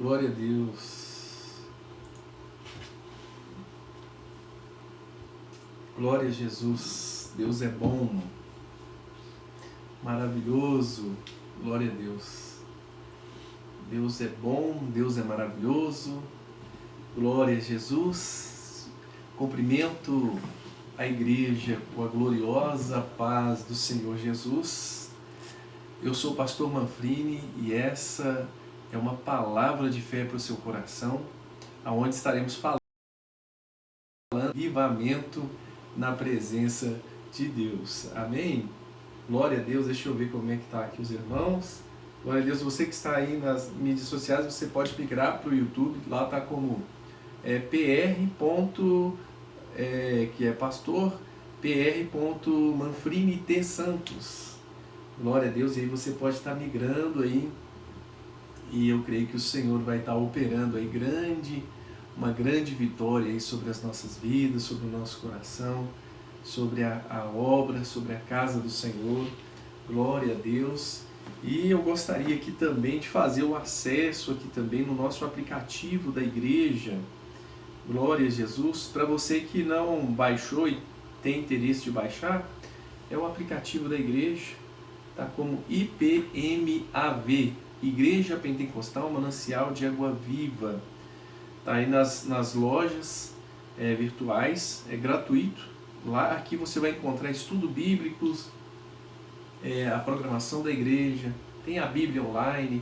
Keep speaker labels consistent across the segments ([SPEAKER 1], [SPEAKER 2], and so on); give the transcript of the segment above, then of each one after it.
[SPEAKER 1] Glória a Deus. Glória a Jesus. Deus é bom. Maravilhoso. Glória a Deus. Deus é bom, Deus é maravilhoso. Glória a Jesus. Cumprimento a igreja com a gloriosa paz do Senhor Jesus. Eu sou o pastor Manfrini e essa é uma palavra de fé para o seu coração, aonde estaremos falando avivamento na presença de Deus. Amém? Glória a Deus. Deixa eu ver como é que está aqui os irmãos. Glória a Deus. Você que está aí nas mídias sociais, você pode migrar para o YouTube. Lá está como que é pastor pr.manfrini T. Santos. Glória a Deus. E aí você pode estar migrando aí. E eu creio que o Senhor vai estar operando aí uma grande vitória aí sobre as nossas vidas, sobre o nosso coração, sobre a obra, sobre a casa do Senhor. Glória a Deus. E eu gostaria aqui também de fazer o acesso aqui também no nosso aplicativo da igreja. Glória a Jesus. Para você que não baixou e tem interesse de baixar, é o aplicativo da igreja, tá como IPMAV, Igreja Pentecostal Manancial de Água Viva. Tá aí nas lojas virtuais, é gratuito. Lá aqui você vai encontrar estudo bíblicos, a programação da igreja, tem a Bíblia online,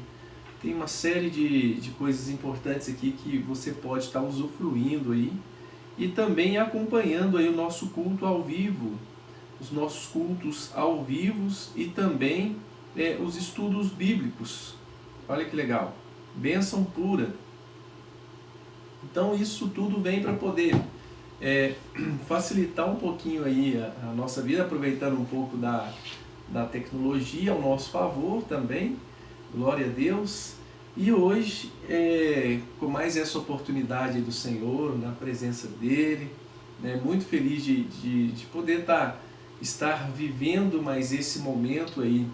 [SPEAKER 1] tem uma série de coisas importantes aqui que você pode estar usufruindo aí e também acompanhando aí o nosso culto ao vivo, os nossos cultos ao vivo e também os estudos bíblicos. Olha que legal, bênção pura. Então isso tudo vem para poder facilitar um pouquinho aí a nossa vida, aproveitando um pouco da tecnologia ao nosso favor também. Glória a Deus. E hoje, com mais essa oportunidade do Senhor, na presença dEle, muito feliz de poder estar vivendo mais esse momento aí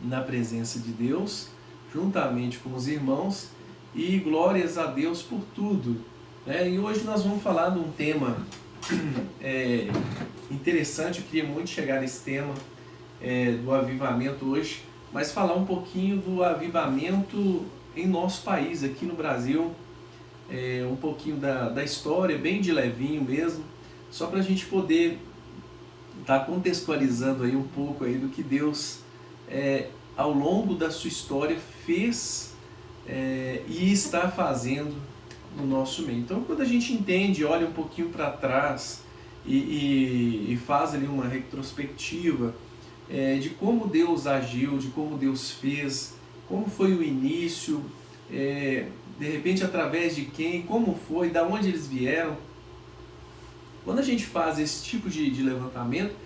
[SPEAKER 1] na presença de Deus, juntamente com os irmãos, e glórias a Deus por tudo. E hoje nós vamos falar de um tema interessante. Eu queria muito chegar nesse tema do avivamento hoje, mas falar um pouquinho do avivamento em nosso país, aqui no Brasil, um pouquinho da história, bem de levinho mesmo, só para a gente poder estar contextualizando aí um pouco aí do que Deus ao longo da sua história fez e está fazendo no nosso meio. Então, quando a gente entende, olha um pouquinho para trás e faz ali uma retrospectiva de como Deus agiu, de como Deus fez, como foi o início, de repente através de quem, como foi, da onde eles vieram. Quando a gente faz esse tipo de levantamento,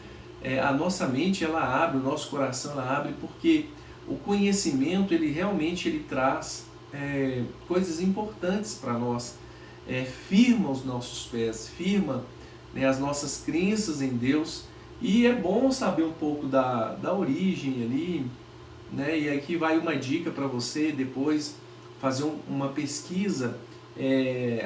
[SPEAKER 1] a nossa mente ela abre, o nosso coração ela abre, porque o conhecimento ele realmente traz coisas importantes para nós, firma os nossos pés, firma as nossas crenças em Deus. E é bom saber um pouco da origem ali, e aqui vai uma dica para você depois fazer uma pesquisa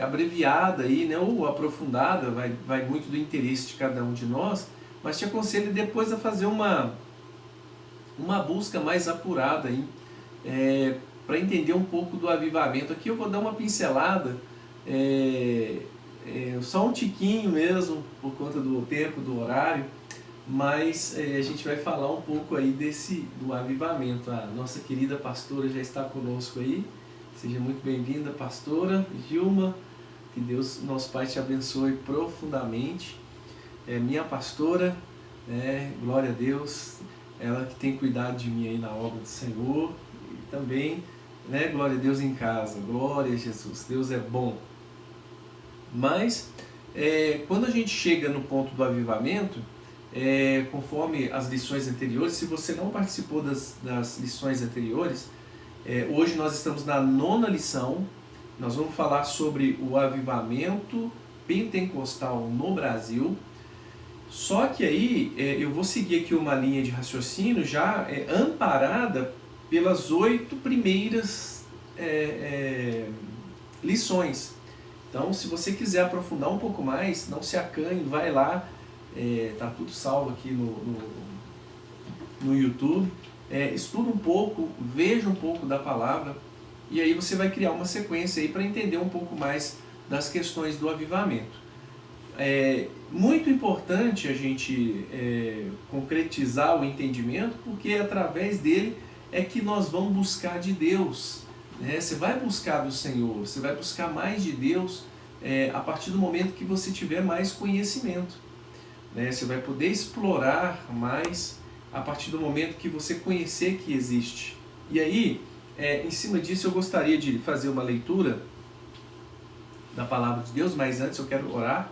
[SPEAKER 1] abreviada aí, ou aprofundada, vai muito do interesse de cada um de nós, mas te aconselho depois a fazer uma busca mais apurada aí, para entender um pouco do avivamento. Aqui eu vou dar uma pincelada, só um tiquinho mesmo, por conta do tempo, do horário, mas a gente vai falar um pouco aí do avivamento. A nossa querida pastora já está conosco aí. Seja muito bem-vinda, pastora Gilma. Que Deus, nosso Pai, te abençoe profundamente. Minha pastora, glória a Deus, ela que tem cuidado de mim aí na obra do Senhor. E também, glória a Deus em casa. Glória a Jesus, Deus é bom. Mas, quando a gente chega no ponto do avivamento, conforme as lições anteriores, se você não participou das lições anteriores, hoje nós estamos na 9ª lição. Nós vamos falar sobre o avivamento pentecostal no Brasil. Só que aí eu vou seguir aqui uma linha de raciocínio já amparada pelas 8 primeiras lições. Então, se você quiser aprofundar um pouco mais, não se acanhe, vai lá, tá tudo salvo aqui no YouTube, estuda um pouco, veja um pouco da palavra, e aí você vai criar uma sequência aí para entender um pouco mais das questões do avivamento. É muito importante a gente concretizar o entendimento, porque através dele é que nós vamos buscar de Deus. Você vai buscar do Senhor, você vai buscar mais de Deus a partir do momento que você tiver mais conhecimento. Você vai poder explorar mais a partir do momento que você conhecer que existe. E aí, em cima disso, eu gostaria de fazer uma leitura da Palavra de Deus, mas antes eu quero orar,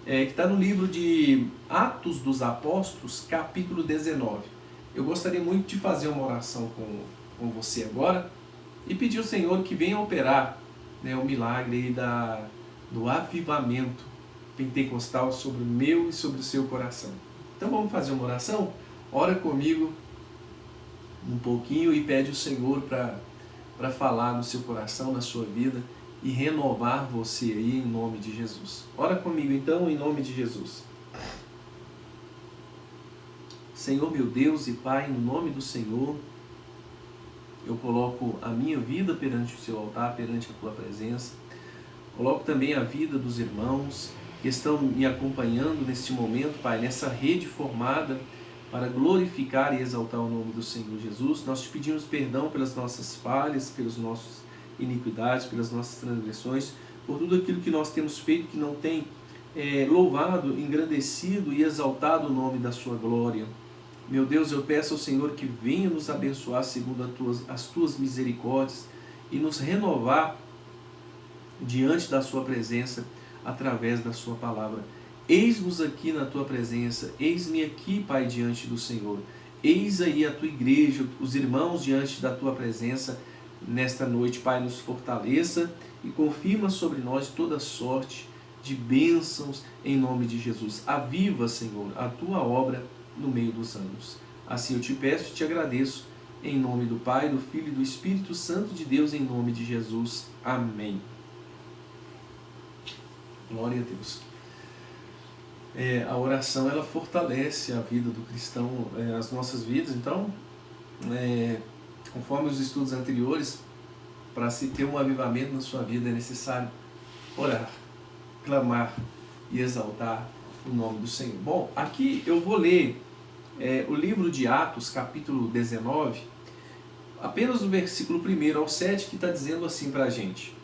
[SPEAKER 1] que está no livro de Atos dos Apóstolos, capítulo 19. Eu gostaria muito de fazer uma oração com você agora e pedir ao Senhor que venha operar o milagre aí do avivamento pentecostal sobre o meu e sobre o seu coração. Então vamos fazer uma oração? Ora comigo um pouquinho e pede ao Senhor para falar no seu coração, na sua vida e renovar você aí em nome de Jesus. Ora comigo então em nome de Jesus. Senhor meu Deus e Pai, no nome do Senhor, eu coloco a minha vida perante o seu altar, perante a tua presença. Coloco também a vida dos irmãos que estão me acompanhando neste momento, Pai, nessa rede formada para glorificar e exaltar o nome do Senhor Jesus. Nós te pedimos perdão pelas nossas falhas, pelas nossas iniquidades, pelas nossas transgressões, por tudo aquilo que nós temos feito que não tem louvado, engrandecido e exaltado o nome da sua glória. Meu Deus, eu peço ao Senhor que venha nos abençoar segundo as tuas misericórdias e nos renovar diante da sua presença através da sua palavra. Eis-nos aqui na tua presença, eis-me aqui, Pai, diante do Senhor. Eis aí a tua igreja, os irmãos diante da tua presença nesta noite, Pai, nos fortaleça e confirma sobre nós toda sorte de bênçãos em nome de Jesus. Aviva, Senhor, a tua obra no meio dos anos. Assim eu te peço e te agradeço, em nome do Pai, do Filho e do Espírito Santo de Deus, em nome de Jesus. Amém. Glória a Deus. A oração, ela fortalece a vida do cristão, as nossas vidas. Então, conforme os estudos anteriores, para se ter um avivamento na sua vida é necessário orar, clamar e exaltar o nome do Senhor. Bom, aqui eu vou ler o livro de Atos, capítulo 19, apenas do versículo 1 ao 7, que está dizendo assim para a gente.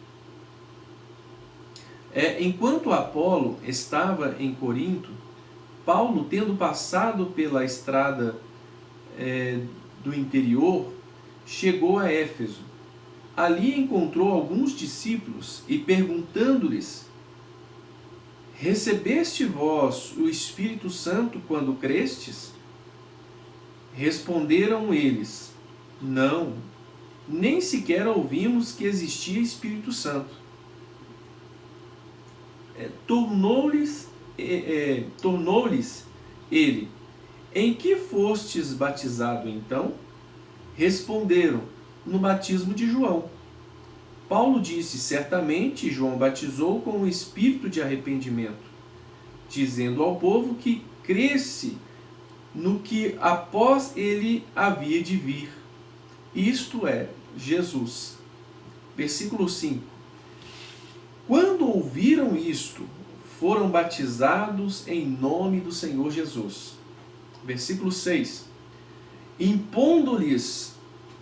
[SPEAKER 1] Enquanto Apolo estava em Corinto, Paulo, tendo passado pela estrada do interior, chegou a Éfeso. Ali encontrou alguns discípulos e, perguntando-lhes: recebeste vós o Espírito Santo quando crestes? Responderam eles: não, nem sequer ouvimos que existia Espírito Santo. Tornou-lhes ele: em que fostes batizado então? Responderam: no batismo de João. Paulo disse: certamente João batizou com o espírito de arrependimento, dizendo ao povo que cresce no que após ele havia de vir, isto é, Jesus. Versículo 5. Quando ouviram isto, foram batizados em nome do Senhor Jesus. Versículo 6. Impondo-lhes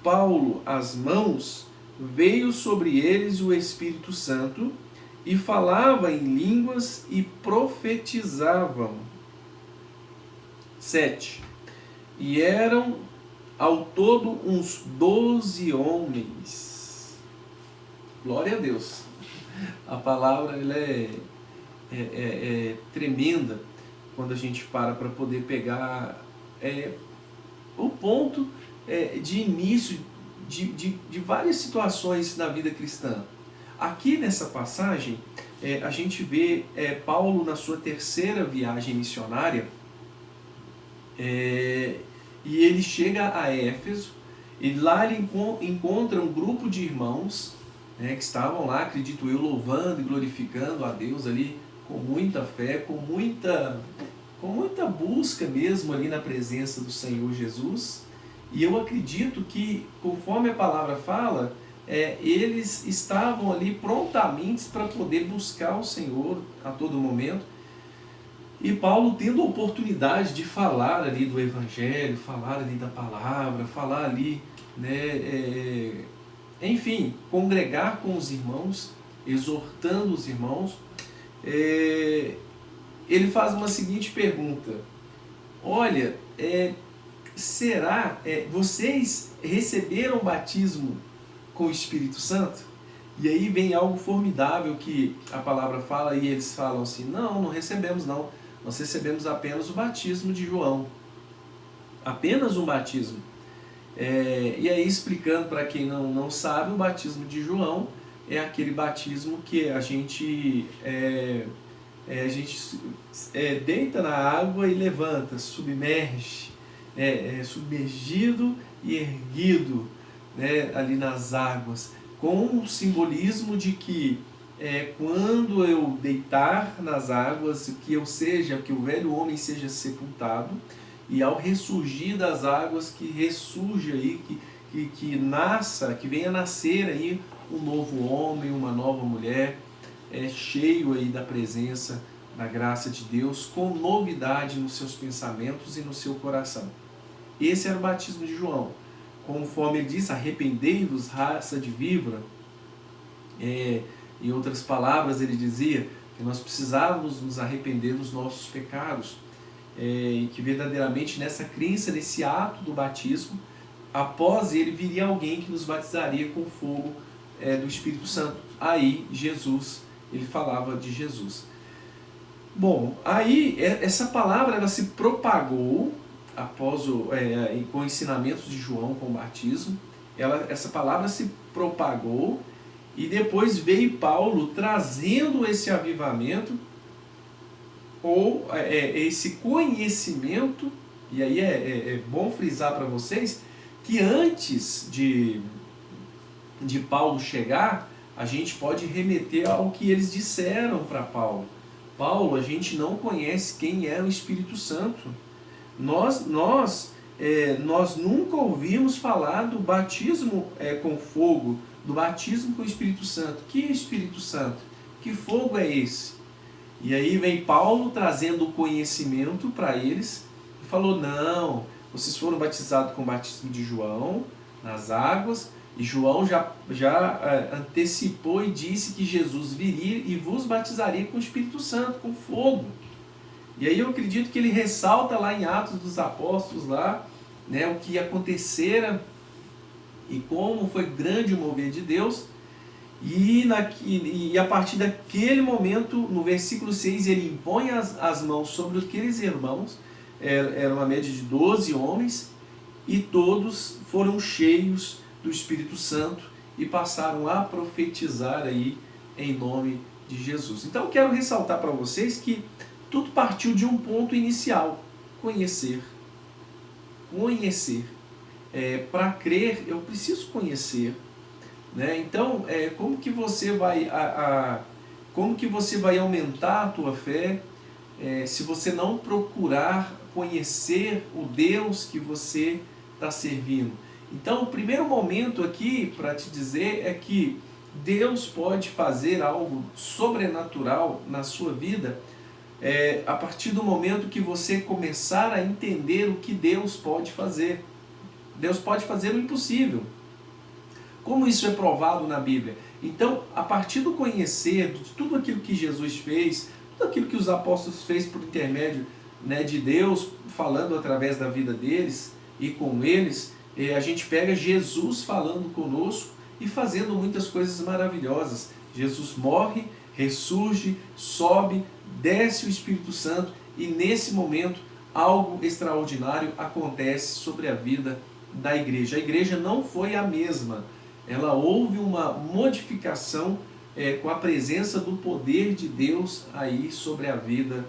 [SPEAKER 1] Paulo as mãos, veio sobre eles o Espírito Santo, e falava em línguas e profetizavam. 7. E eram ao todo uns 12 homens. Glória a Deus. A palavra ela é tremenda quando a gente para poder pegar o ponto de início de várias situações na vida cristã. Aqui nessa passagem, a gente vê Paulo na sua terceira viagem missionária, e ele chega a Éfeso, E lá ele encontra um grupo de irmãos, né, que estavam lá, acredito eu, louvando e glorificando a Deus ali com muita fé, com muita busca mesmo ali na presença do Senhor Jesus. E eu acredito que, conforme a palavra fala, eles estavam ali prontamente para poder buscar o Senhor a todo momento. E Paulo tendo a oportunidade de falar ali do Evangelho, falar ali da palavra, falar ali, né, enfim, congregar com os irmãos, exortando os irmãos, ele faz uma seguinte pergunta: olha, será, vocês receberam o batismo com o Espírito Santo? E aí vem algo formidável que a palavra fala, e eles falam assim: não recebemos não, nós recebemos apenas o batismo de João, apenas um batismo. E aí, explicando para quem não sabe, o batismo de João é aquele batismo que a gente deita na água e levanta, submerge, submergido e erguido, né, ali nas águas, com o simbolismo de que quando eu deitar nas águas, que o velho homem seja sepultado, e ao ressurgir das águas, que ressurja aí, que nasça, que venha nascer aí um novo homem, uma nova mulher, cheio aí da presença, da graça de Deus, com novidade nos seus pensamentos e no seu coração. Esse era o batismo de João. Conforme ele diz: arrependei-vos, raça de víbora. Em outras palavras, ele dizia que nós precisávamos nos arrepender dos nossos pecados, e que verdadeiramente nessa crença, nesse ato do batismo, após ele viria alguém que nos batizaria com fogo do Espírito Santo. Aí Jesus, ele falava de Jesus. Bom, aí essa palavra ela se propagou após com ensinamentos de João com o batismo. Essa palavra se propagou, e depois veio Paulo trazendo esse avivamento, ou esse conhecimento. E aí é bom frisar para vocês que antes de Paulo chegar, a gente pode remeter ao que eles disseram para Paulo. Paulo, a gente não conhece quem é o Espírito Santo. Nós nunca ouvimos falar do batismo com fogo, do batismo com o Espírito Santo. Que Espírito Santo? Que fogo é esse? E aí vem Paulo trazendo o conhecimento para eles, e falou: não, vocês foram batizados com o batismo de João, nas águas, e João já antecipou e disse que Jesus viria e vos batizaria com o Espírito Santo, com fogo. E aí eu acredito que ele ressalta lá em Atos dos Apóstolos, lá, né, o que acontecera e como foi grande o mover de Deus. E a partir daquele momento, no versículo 6, ele impõe as mãos sobre aqueles irmãos, era uma média de 12 homens, e todos foram cheios do Espírito Santo e passaram a profetizar aí em nome de Jesus. Então eu quero ressaltar para vocês que tudo partiu de um ponto inicial: conhecer. Para crer, eu preciso conhecer. Né? Então, como que você vai aumentar a tua fé se você não procurar conhecer o Deus que você está servindo? Então, o primeiro momento aqui para te dizer é que Deus pode fazer algo sobrenatural na sua vida a partir do momento que você começar a entender o que Deus pode fazer. Deus pode fazer o impossível. Como isso é provado na Bíblia? Então, a partir do conhecer de tudo aquilo que Jesus fez, tudo aquilo que os apóstolos fez por intermédio, né, de Deus, falando através da vida deles e com eles, a gente pega Jesus falando conosco e fazendo muitas coisas maravilhosas. Jesus morre, ressurge, sobe, desce o Espírito Santo, e nesse momento algo extraordinário acontece sobre a vida da igreja. A igreja não foi a mesma. Ela houve uma modificação com a presença do poder de Deus aí sobre a vida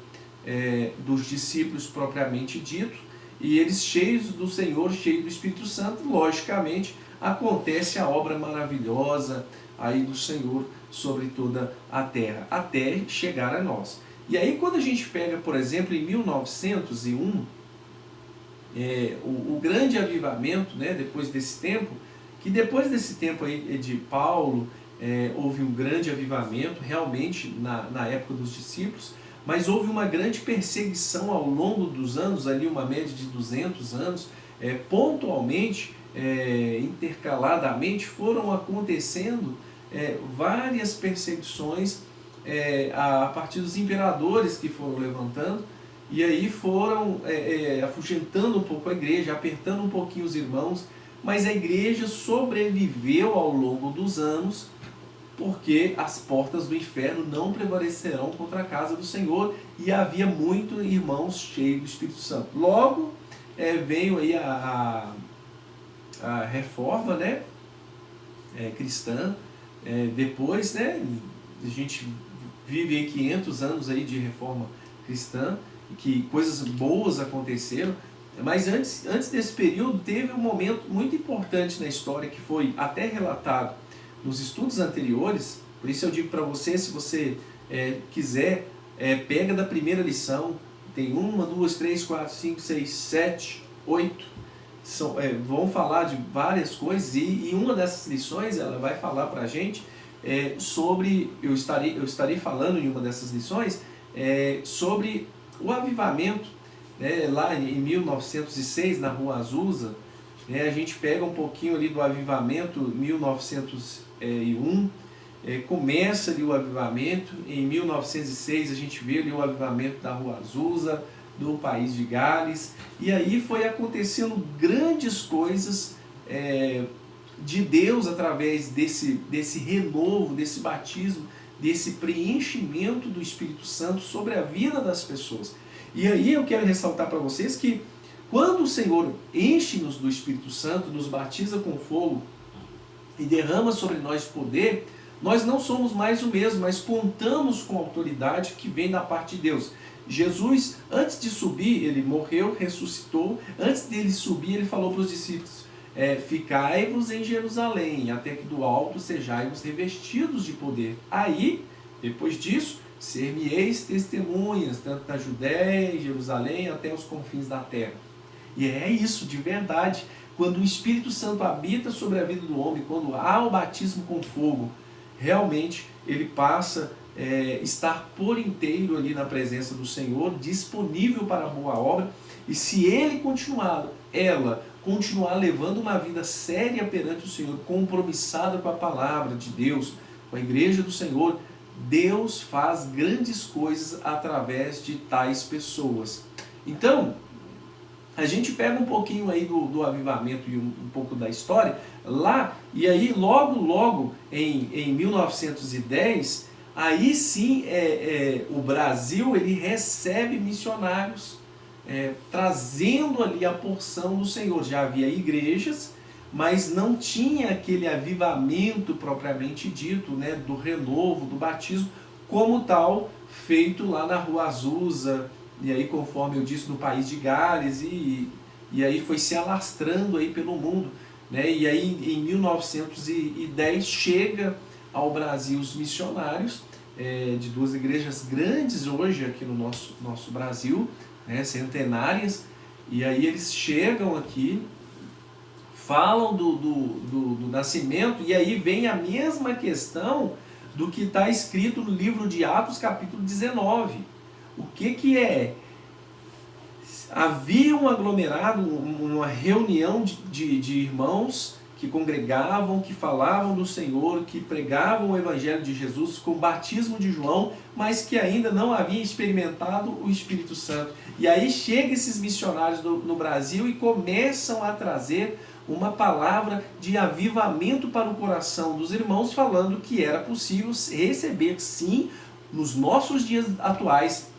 [SPEAKER 1] dos discípulos propriamente dito, e eles cheios do Senhor, cheios do Espírito Santo, logicamente acontece a obra maravilhosa aí do Senhor sobre toda a terra, até chegar a nós. E aí quando a gente pega, por exemplo, em 1901, o grande avivamento, né, depois desse tempo, que depois desse tempo aí de Paulo, houve um grande avivamento, realmente, na época dos discípulos, mas houve uma grande perseguição ao longo dos anos, ali uma média de 200 anos, pontualmente, intercaladamente, foram acontecendo várias perseguições a partir dos imperadores que foram levantando, e aí foram afugentando um pouco a igreja, apertando um pouquinho os irmãos, mas a igreja sobreviveu ao longo dos anos, porque as portas do inferno não prevalecerão contra a casa do Senhor, e havia muitos irmãos cheios do Espírito Santo. Logo veio aí a reforma, né, cristã, depois, né, a gente vive aí 500 anos aí de reforma cristã, que coisas boas aconteceram, mas antes desse período teve um momento muito importante na história que foi até relatado nos estudos anteriores. Por isso eu digo para você, se você quiser, pega da primeira lição, tem 1, 2, 3, 4, 5, 6, 7, 8, vão falar de várias coisas, e uma dessas lições ela vai falar para a gente sobre, eu estarei falando em uma dessas lições, sobre o avivamento, lá em 1906, na Rua Azusa, a gente pega um pouquinho ali do avivamento, 1901, começa ali o avivamento, em 1906 a gente vê ali o avivamento da Rua Azusa, do país de Gales, e aí foi acontecendo grandes coisas de Deus através desse renovo, desse batismo, desse preenchimento do Espírito Santo sobre a vida das pessoas. E aí eu quero ressaltar para vocês que quando o Senhor enche-nos do Espírito Santo, nos batiza com fogo e derrama sobre nós poder, nós não somos mais o mesmo, mas contamos com a autoridade que vem da parte de Deus. Jesus, antes de subir, ele morreu, ressuscitou. Antes dele subir, ele falou para os discípulos: ficai-vos em Jerusalém, até que do alto sejais revestidos de poder. Aí, depois disso, ser-me-eis testemunhas, tanto na Judéia, em Jerusalém, até os confins da terra. E é isso, de verdade. Quando o Espírito Santo habita sobre a vida do homem, quando há o batismo com fogo, realmente ele passa a estar por inteiro ali na presença do Senhor, disponível para a boa obra. E se ele continuar levando uma vida séria perante o Senhor, compromissada com a palavra de Deus, com a igreja do Senhor, Deus faz grandes coisas através de tais pessoas. Então, a gente pega um pouquinho aí do avivamento e um pouco da história lá, e aí logo em 1910, aí sim o Brasil ele recebe missionários, trazendo ali a porção do Senhor. Já havia igrejas, mas não tinha aquele avivamento propriamente dito, né, do renovo, do batismo, como tal, feito lá na Rua Azusa, e aí, conforme eu disse, no país de Gales, e aí foi se alastrando aí pelo mundo, né? E aí em 1910 chega ao Brasil os missionários de duas igrejas grandes hoje aqui no nosso Brasil, né, centenárias, e aí eles chegam aqui, falam do nascimento, e aí vem a mesma questão do que está escrito no livro de Atos capítulo 19. O que é? Havia um aglomerado, uma reunião de irmãos que congregavam, que falavam do Senhor, que pregavam o Evangelho de Jesus com o batismo de João, mas que ainda não haviam experimentado o Espírito Santo. E aí chegam esses missionários no Brasil e começam a trazer uma palavra de avivamento para o coração dos irmãos, falando que era possível receber, sim, nos nossos dias atuais,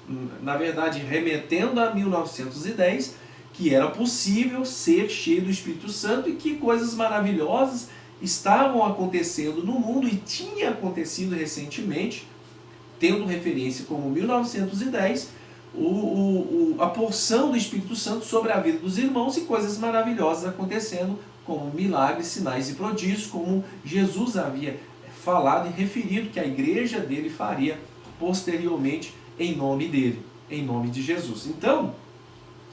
[SPEAKER 1] na verdade remetendo a 1910, que era possível ser cheio do Espírito Santo e que coisas maravilhosas estavam acontecendo no mundo e tinha acontecido recentemente, tendo referência como 1910, a porção do Espírito Santo sobre a vida dos irmãos e coisas maravilhosas acontecendo, como milagres, sinais e prodígios, como Jesus havia falado e referido que a igreja dele faria posteriormente em nome dele, em nome de Jesus. Então,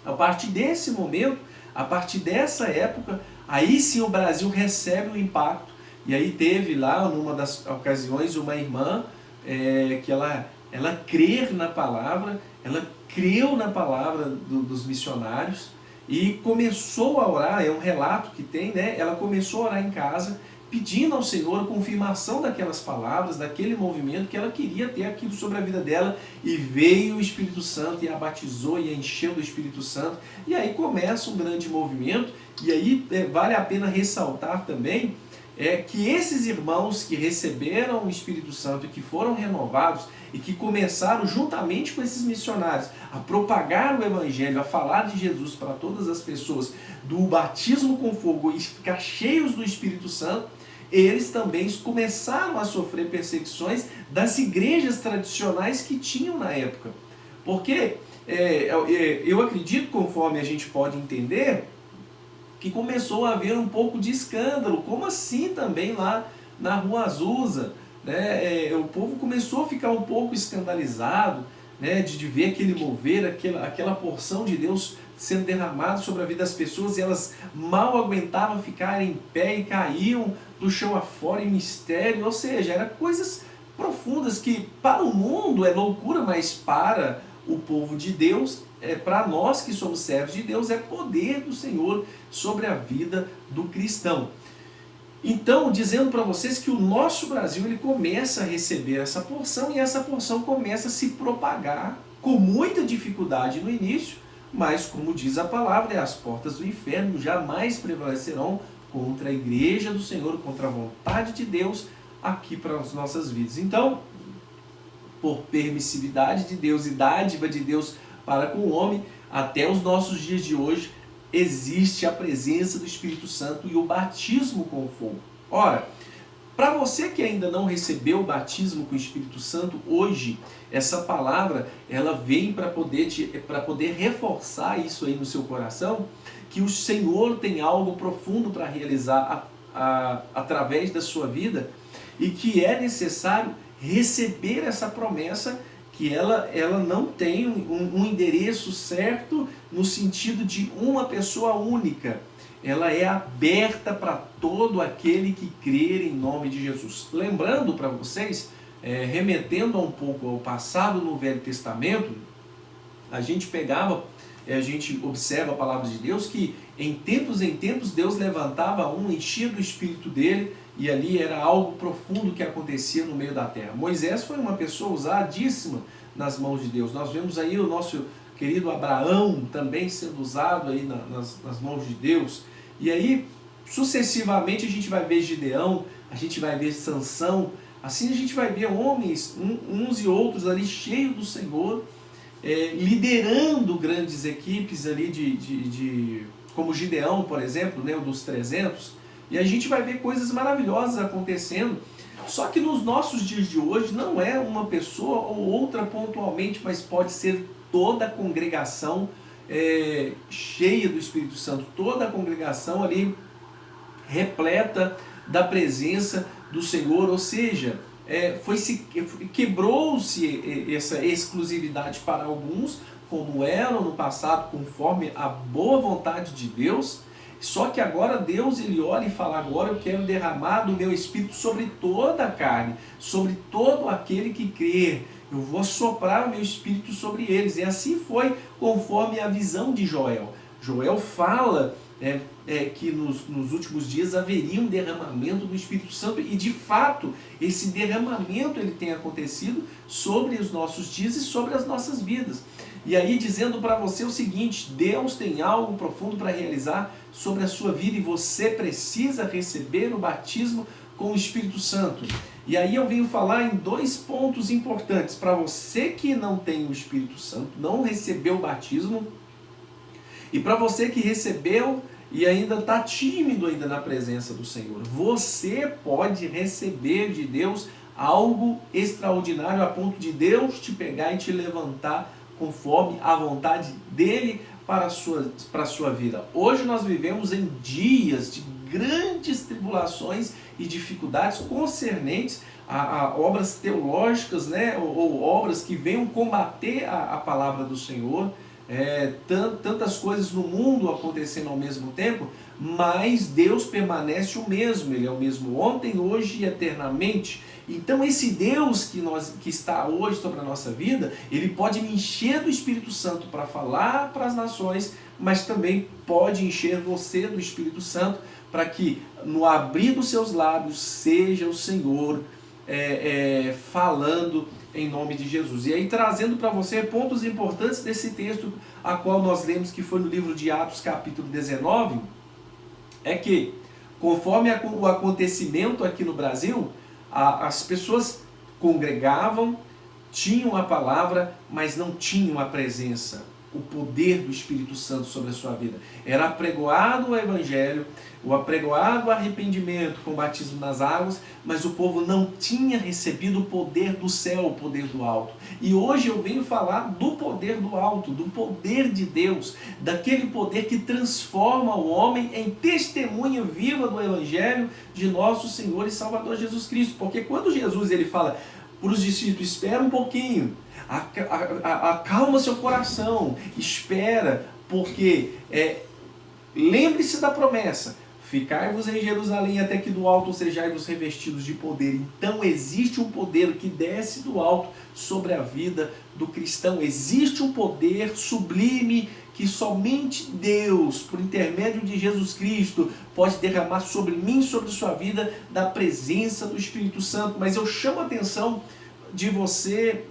[SPEAKER 1] a partir desse momento, a partir dessa época, aí sim o Brasil recebe o impacto. E aí teve lá, numa das ocasiões, uma irmã que ela crer na palavra, ela creu na palavra dos missionários e começou a orar. É um relato que tem, né? Ela começou a orar em casa, pedindo ao Senhor a confirmação daquelas palavras, daquele movimento, que ela queria ter aquilo sobre a vida dela, e veio o Espírito Santo e a batizou e a encheu do Espírito Santo, e aí começa um grande movimento. E aí vale a pena ressaltar também que esses irmãos que receberam o Espírito Santo e que foram renovados e que começaram juntamente com esses missionários a propagar o Evangelho, a falar de Jesus para todas as pessoas, do batismo com fogo e ficar cheios do Espírito Santo, eles também começaram a sofrer perseguições das igrejas tradicionais que tinham na época. Porque eu acredito, conforme a gente pode entender, que começou a haver um pouco de escândalo, como assim também lá na Rua Azusa, né? O povo começou a ficar um pouco escandalizado, né? de ver aquele mover, aquela porção de Deus sendo derramada sobre a vida das pessoas, e elas mal aguentavam ficar em pé e caíam do chão afora em mistério. Ou seja, eram coisas profundas que para o mundo é loucura, mas para o povo de Deus, para nós que somos servos de Deus, é poder do Senhor sobre a vida do cristão. Então, dizendo para vocês que o nosso Brasil ele começa a receber essa porção, e essa porção começa a se propagar com muita dificuldade no início, mas como diz a palavra, as portas do inferno jamais prevalecerão contra a igreja do Senhor, contra a vontade de Deus aqui para as nossas vidas. Então, por permissividade de Deus e dádiva de Deus para com o homem, até os nossos dias de hoje, existe a presença do Espírito Santo e o batismo com fogo. Ora, para você que ainda não recebeu o batismo com o Espírito Santo, hoje, essa palavra, ela vem para poder reforçar isso aí no seu coração, que o Senhor tem algo profundo para realizar através da sua vida, e que é necessário receber essa promessa, que ela não tem um endereço certo no sentido de uma pessoa única. Ela é aberta para todo aquele que crer em nome de Jesus. Lembrando para vocês, remetendo um pouco ao passado no Velho Testamento, a gente observa a palavra de Deus que em tempos Deus levantava enchia do Espírito dele, e ali era algo profundo que acontecia no meio da terra. Moisés foi uma pessoa usadíssima nas mãos de Deus. Nós vemos aí o nosso querido Abraão também sendo usado aí nas mãos de Deus. E aí, sucessivamente, a gente vai ver Gideão, a gente vai ver Sansão, assim a gente vai ver homens, uns e outros ali cheios do Senhor, liderando grandes equipes ali como Gideão, por exemplo, né, o dos 300, e a gente vai ver coisas maravilhosas acontecendo. Só que nos nossos dias de hoje não é uma pessoa ou outra pontualmente, mas pode ser toda a congregação cheia do Espírito Santo, toda a congregação ali repleta da presença do Senhor. Ou seja, quebrou-se essa exclusividade para alguns, como era no passado, conforme a boa vontade de Deus. Só que agora Deus ele olha e fala: agora eu quero derramar do meu Espírito sobre toda a carne, sobre todo aquele que crer. Eu vou soprar o meu Espírito sobre eles. E assim foi conforme a visão de Joel. Joel fala que nos últimos dias haveria um derramamento do Espírito Santo, e de fato esse derramamento ele tem acontecido sobre os nossos dias e sobre as nossas vidas. E aí dizendo para você o seguinte: Deus tem algo profundo para realizar sobre a sua vida, e você precisa receber o batismo com o Espírito Santo. E aí eu venho falar em 2 pontos importantes para você que não tem o Espírito Santo, não recebeu o batismo, e para você que recebeu e ainda está tímido ainda na presença do Senhor. Você pode receber de Deus algo extraordinário, a ponto de Deus te pegar e te levantar conforme a vontade dele para a sua vida. Hoje nós vivemos em dias de grandes tribulações e dificuldades concernentes a obras teológicas, né, ou obras que venham combater a palavra do Senhor. Tantas coisas no mundo acontecendo ao mesmo tempo, mas Deus permanece o mesmo. Ele é o mesmo ontem, hoje e eternamente. Então esse Deus que está hoje sobre a nossa vida, ele pode me encher do Espírito Santo para falar para as nações, mas também pode encher você do Espírito Santo para que no abrir dos seus lábios seja o Senhor falando em nome de Jesus. E aí trazendo para você pontos importantes desse texto, a qual nós lemos, que foi no livro de Atos capítulo 19, é que conforme o acontecimento aqui no Brasil, as pessoas congregavam, tinham a palavra, mas não tinham a presença, o poder do Espírito Santo sobre a sua vida. Era apregoado o Evangelho, o apregoado o arrependimento com o batismo nas águas, mas o povo não tinha recebido o poder do céu, o poder do alto. E hoje eu venho falar do poder do alto, do poder de Deus, daquele poder que transforma o homem em testemunha viva do Evangelho de nosso Senhor e Salvador Jesus Cristo. Porque quando Jesus ele fala para os discípulos, espera um pouquinho, acalma seu coração, espera, porque lembre-se da promessa, ficai-vos em Jerusalém até que do alto sejais revestidos de poder. Então existe um poder que desce do alto sobre a vida do cristão, existe um poder sublime que somente Deus, por intermédio de Jesus Cristo, pode derramar sobre mim, sobre sua vida, da presença do Espírito Santo. Mas eu chamo a atenção de você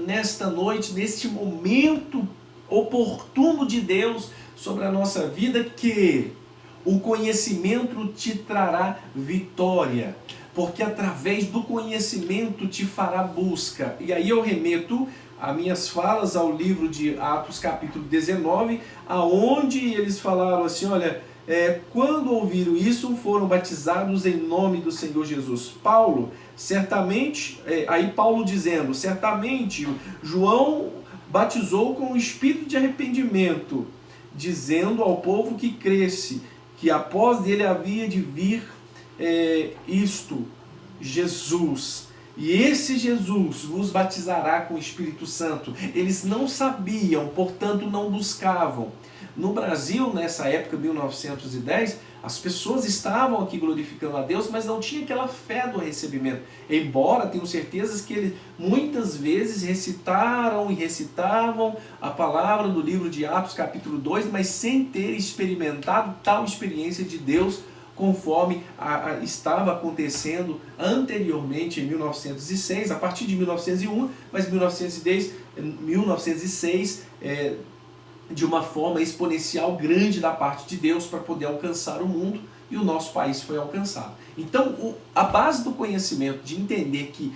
[SPEAKER 1] nesta noite, neste momento oportuno de Deus sobre a nossa vida, que o conhecimento te trará vitória, porque através do conhecimento te fará busca. E aí eu remeto as minhas falas ao livro de Atos capítulo 19, aonde eles falaram assim, olha, quando ouviram isso, foram batizados em nome do Senhor Jesus. Paulo, certamente, aí Paulo dizendo, certamente João batizou com o espírito de arrependimento, dizendo ao povo que cresce, que após dele havia de vir Jesus. E esse Jesus vos batizará com o Espírito Santo. Eles não sabiam, portanto não buscavam. No Brasil, nessa época, 1910, as pessoas estavam aqui glorificando a Deus, mas não tinha aquela fé do recebimento. Embora tenho certeza que eles muitas vezes recitaram e recitavam a palavra do livro de Atos capítulo 2, mas sem ter experimentado tal experiência de Deus, conforme estava acontecendo anteriormente em 1906, a partir de 1901, mas 1906, de uma forma exponencial grande da parte de Deus para poder alcançar o mundo, e o nosso país foi alcançado. Então, a base do conhecimento, de entender que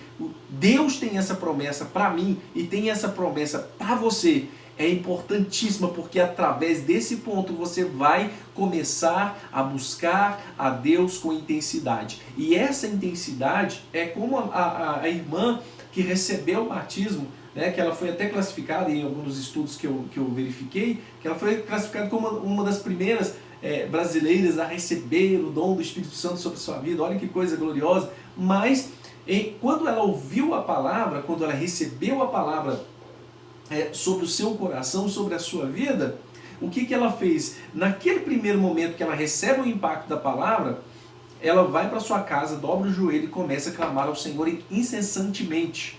[SPEAKER 1] Deus tem essa promessa para mim e tem essa promessa para você, é importantíssima, porque através desse ponto você vai começar a buscar a Deus com intensidade. E essa intensidade é como a irmã que recebeu o batismo, né, que ela foi até classificada em alguns estudos que eu verifiquei, que ela foi classificada como uma das primeiras brasileiras a receber o dom do Espírito Santo sobre sua vida. Olha que coisa gloriosa. Mas quando ela ouviu a palavra, quando ela recebeu a palavra sobre o seu coração, sobre a sua vida, o que ela fez? Naquele primeiro momento que ela recebe o impacto da palavra, ela vai para sua casa, dobra o joelho e começa a clamar ao Senhor incessantemente,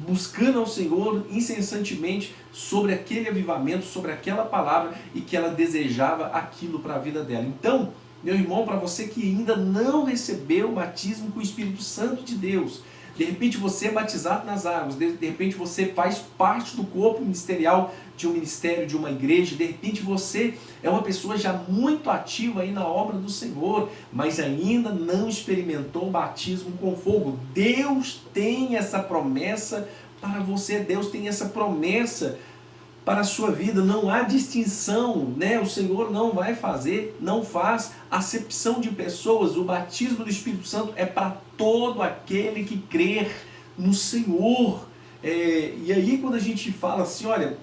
[SPEAKER 1] buscando ao Senhor incessantemente sobre aquele avivamento, sobre aquela palavra, e que ela desejava aquilo para a vida dela. Então, meu irmão, para você que ainda não recebeu o batismo com o Espírito Santo de Deus, de repente você é batizado nas águas, de repente você faz parte do corpo ministerial de um ministério, de uma igreja, de repente você é uma pessoa já muito ativa aí na obra do Senhor, mas ainda não experimentou o batismo com fogo. Deus tem essa promessa para você, Deus tem essa promessa para a sua vida, não há distinção, né? O Senhor não faz acepção de pessoas. O batismo do Espírito Santo é para todo aquele que crer no Senhor. E aí quando a gente fala assim, olha,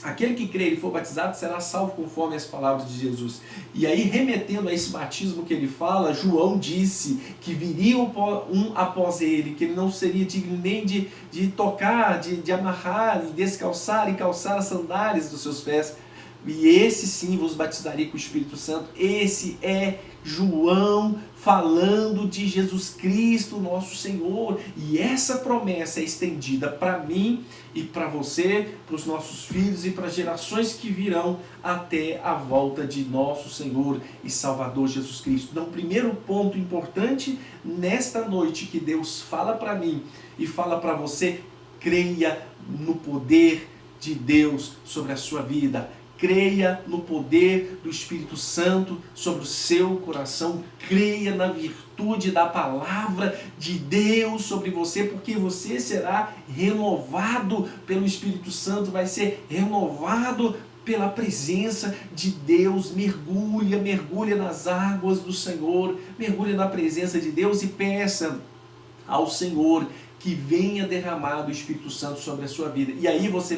[SPEAKER 1] aquele que crê e for batizado será salvo conforme as palavras de Jesus. E aí, remetendo a esse batismo que ele fala, João disse que viria um após ele, que ele não seria digno nem de tocar, de amarrar, de descalçar e calçar as sandálias dos seus pés. E esse sim vos batizaria com o Espírito Santo. Esse é João falando de Jesus Cristo, nosso Senhor. E essa promessa é estendida para mim e para você, para os nossos filhos e para as gerações que virão até a volta de nosso Senhor e Salvador Jesus Cristo. Então, o primeiro ponto importante nesta noite que Deus fala para mim e fala para você: creia no poder de Deus sobre a sua vida. Creia no poder do Espírito Santo sobre o seu coração. Creia na virtude da palavra de Deus sobre você, porque você será renovado pelo Espírito Santo, vai ser renovado pela presença de Deus. Mergulha nas águas do Senhor, mergulha na presença de Deus e peça ao Senhor que venha derramar o Espírito Santo sobre a sua vida. E aí você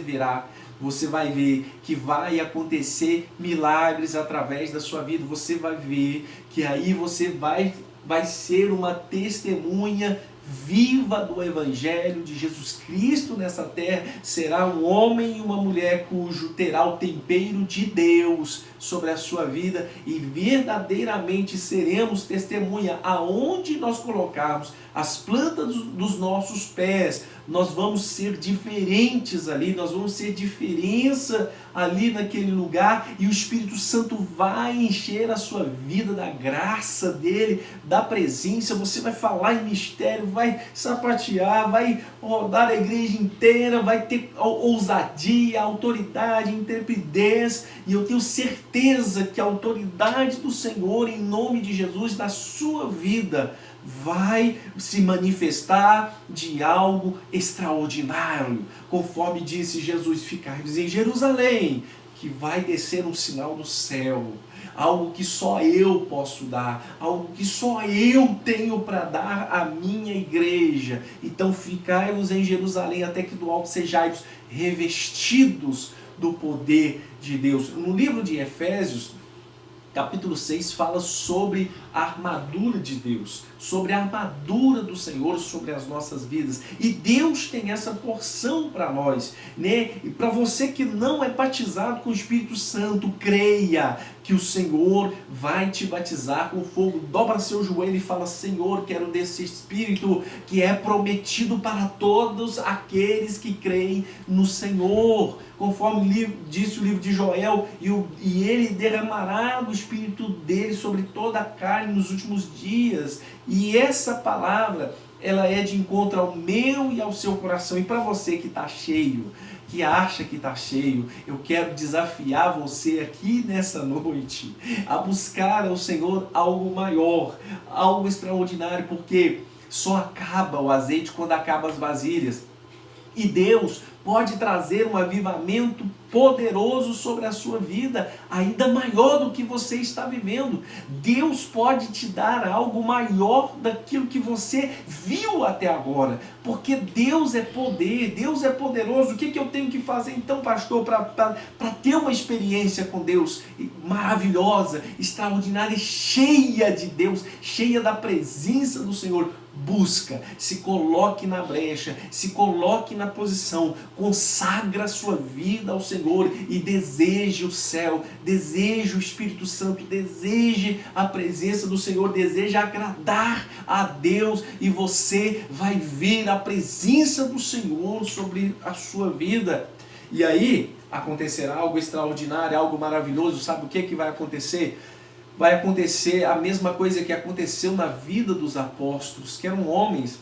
[SPEAKER 1] vai ver que vai acontecer milagres através da sua vida. Você vai ver que aí você vai ser uma testemunha viva do Evangelho de Jesus Cristo nessa terra. Será um homem e uma mulher cujo terá o tempero de Deus sobre a sua vida, e verdadeiramente seremos testemunha. Aonde nós colocarmos as plantas dos nossos pés, nós vamos ser diferentes ali, nós vamos ser diferença ali naquele lugar, e o Espírito Santo vai encher a sua vida da graça dele, da presença. Você vai falar em mistério, vai sapatear, vai rodar a igreja inteira, vai ter ousadia, autoridade, intrepidez, e eu tenho certeza que a autoridade do Senhor, em nome de Jesus, na sua vida, vai se manifestar de algo extraordinário, conforme disse Jesus: ficai-vos em Jerusalém, que vai descer um sinal do céu, algo que só eu posso dar, algo que só eu tenho para dar à minha igreja. Então ficai-vos em Jerusalém, até que do alto sejais revestidos do poder de Deus. No livro de Efésios, capítulo 6, fala sobre a armadura de Deus, sobre a armadura do Senhor sobre as nossas vidas. E Deus tem essa porção para nós, né? E para você que não é batizado com o Espírito Santo, creia que o Senhor vai te batizar com fogo. Dobra seu joelho e fala: Senhor, quero desse Espírito que é prometido para todos aqueles que creem no Senhor. Conforme disse o livro de Joel, e ele derramará do Espírito dele sobre toda a carne nos últimos dias. E essa palavra, ela é de encontro ao meu e ao seu coração. E para você que está cheio, que acha que está cheio, eu quero desafiar você aqui nessa noite a buscar ao Senhor algo maior, algo extraordinário, porque só acaba o azeite quando acabam as vasilhas. E Deus pode trazer um avivamento poderoso sobre a sua vida, ainda maior do que você está vivendo. Deus pode te dar algo maior daquilo que você viu até agora, porque Deus é poder, Deus é poderoso. O que eu tenho que fazer então, pastor, para ter uma experiência com Deus maravilhosa, extraordinária, cheia de Deus, cheia da presença do Senhor? Busca, se coloque na brecha, se coloque na posição, consagra a sua vida ao Senhor e deseje o céu, deseje o Espírito Santo, deseje a presença do Senhor, deseje agradar a Deus, e você vai ver a presença do Senhor sobre a sua vida. E aí acontecerá algo extraordinário, algo maravilhoso. Sabe o que vai acontecer? Vai acontecer a mesma coisa que aconteceu na vida dos apóstolos, que eram homens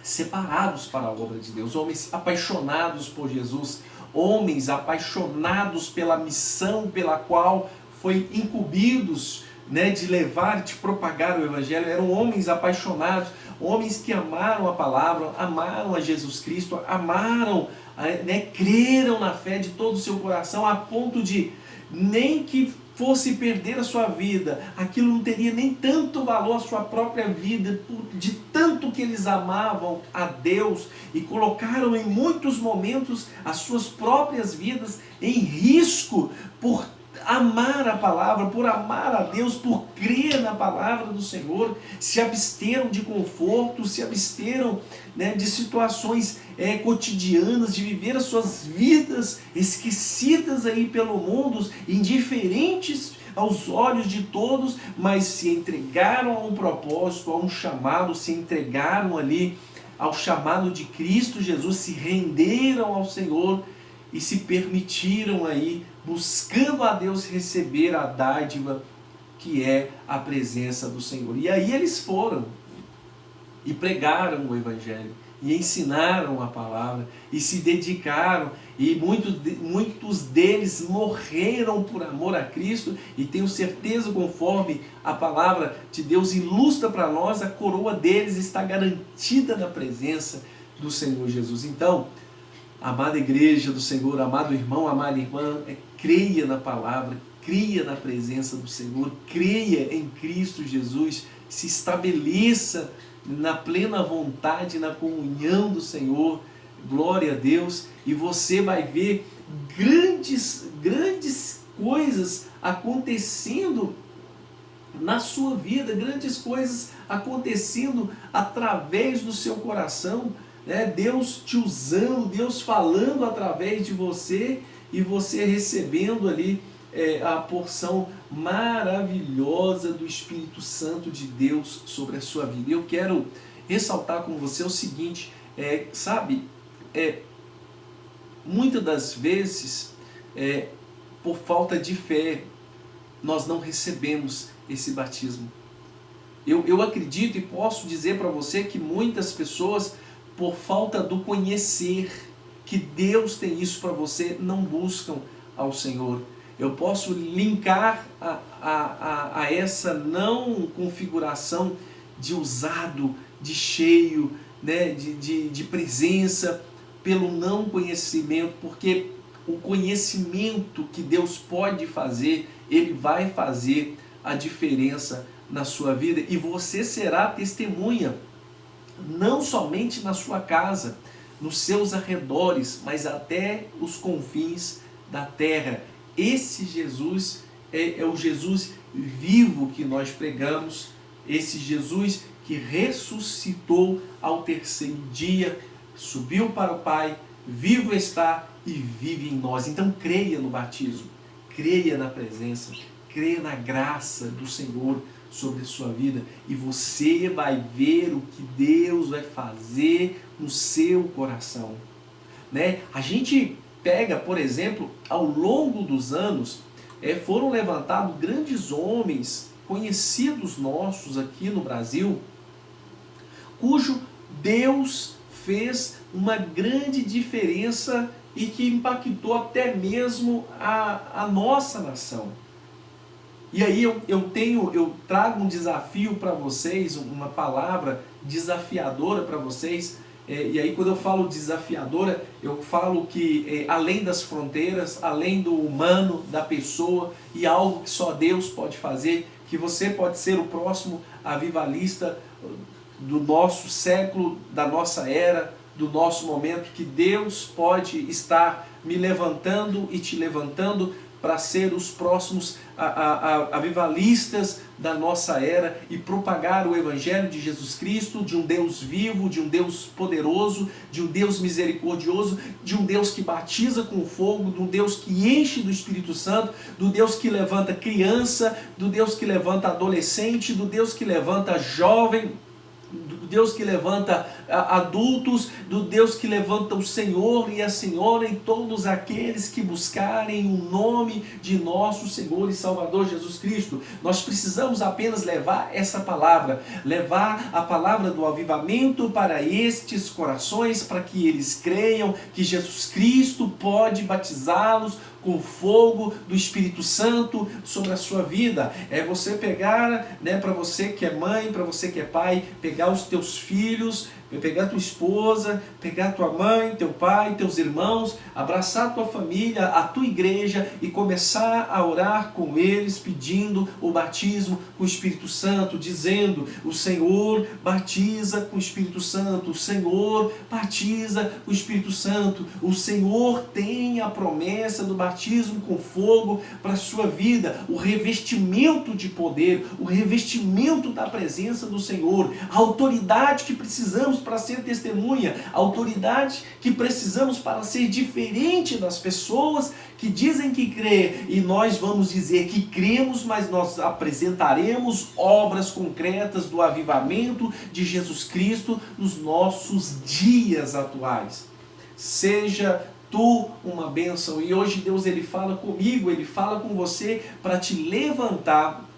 [SPEAKER 1] separados para a obra de Deus, homens apaixonados por Jesus, homens apaixonados pela missão pela qual foi incumbidos, né, de levar, de propagar o Evangelho. Eram homens apaixonados, homens que amaram a palavra, amaram a Jesus Cristo, amaram, né, creram na fé de todo o seu coração, a ponto de nem que fosse perder a sua vida, aquilo não teria nem tanto valor a sua própria vida, de tanto que eles amavam a Deus e colocaram em muitos momentos as suas próprias vidas em risco por amar a palavra, por amar a Deus, por crer na palavra do Senhor, se absteram de conforto, se absteram, né, de situações cotidianas, de viver as suas vidas esquecidas aí pelo mundo, indiferentes aos olhos de todos, mas se entregaram a um propósito, a um chamado, se entregaram ali ao chamado de Cristo Jesus, se renderam ao Senhor e se permitiram aí, buscando a Deus, receber a dádiva que é a presença do Senhor. E aí eles foram e pregaram o Evangelho, e ensinaram a palavra, e se dedicaram, e muitos deles morreram por amor a Cristo, e tenho certeza, conforme a palavra de Deus ilustra para nós, a coroa deles está garantida na presença do Senhor Jesus. Então, amada igreja do Senhor, amado irmão, amada irmã, creia na palavra, creia na presença do Senhor, creia em Cristo Jesus, se estabeleça na plena vontade, na comunhão do Senhor, glória a Deus, e você vai ver grandes coisas acontecendo na sua vida, grandes coisas acontecendo através do seu coração, né? Deus te usando, Deus falando através de você, e você recebendo ali a porção maravilhosa do Espírito Santo de Deus sobre a sua vida. Eu quero ressaltar com você o seguinte, muitas das vezes, por falta de fé, nós não recebemos esse batismo. Eu acredito e posso dizer para você que muitas pessoas, por falta do conhecer que Deus tem isso para você, não buscam ao Senhor. Eu posso linkar a essa não configuração de usado, de cheio, né, de presença, pelo não conhecimento, porque o conhecimento que Deus pode fazer, Ele vai fazer a diferença na sua vida, e você será testemunha, não somente na sua casa, nos seus arredores, mas até os confins da terra. Esse Jesus é o Jesus vivo que nós pregamos, esse Jesus que ressuscitou ao terceiro dia, subiu para o Pai, vivo está e vive em nós. Então creia no batismo, creia na presença, creia na graça do Senhor sobre a sua vida, e você vai ver o que Deus vai fazer no seu coração, né? A gente pega, por exemplo, ao longo dos anos, foram levantados grandes homens, conhecidos nossos aqui no Brasil, cujo Deus fez uma grande diferença e que impactou até mesmo a nossa nação. E aí eu trago um desafio para vocês, uma palavra desafiadora para vocês. E aí quando eu falo desafiadora, eu falo que além das fronteiras, além do humano, da pessoa, e algo que só Deus pode fazer, que você pode ser o próximo avivalista do nosso século, da nossa era, do nosso momento, que Deus pode estar me levantando e te levantando para ser os próximos avivalistas da nossa era e propagar o Evangelho de Jesus Cristo, de um Deus vivo, de um Deus poderoso, de um Deus misericordioso, de um Deus que batiza com fogo, de um Deus que enche do Espírito Santo, do Deus que levanta criança, do Deus que levanta adolescente, do Deus que levanta jovem, do Deus que levanta adultos, do Deus que levanta o Senhor e a Senhora e todos aqueles que buscarem o nome de nosso Senhor e Salvador Jesus Cristo. Nós precisamos apenas levar essa palavra, levar a palavra do avivamento para estes corações, para que eles creiam que Jesus Cristo pode batizá-los com fogo do Espírito Santo sobre a sua vida. É você pegar, né, para você que é mãe, para você que é pai, pegar os teus filhos, pegar tua esposa, pegar tua mãe, teu pai, teus irmãos, abraçar a tua família, a tua igreja e começar a orar com eles, pedindo o batismo com o Espírito Santo, dizendo: o Senhor batiza com o Espírito Santo, o Senhor batiza com o Espírito Santo, o Senhor tem a promessa do batismo com fogo para a sua vida, o revestimento de poder, o revestimento da presença do Senhor, a autoridade que precisamos para ser testemunha, a autoridade que precisamos para ser diferente das pessoas que dizem que crê, e nós vamos dizer que cremos, mas nós apresentaremos obras concretas do avivamento de Jesus Cristo nos nossos dias atuais. Seja tu uma bênção, e hoje Deus ele fala comigo, ele fala com você para te levantar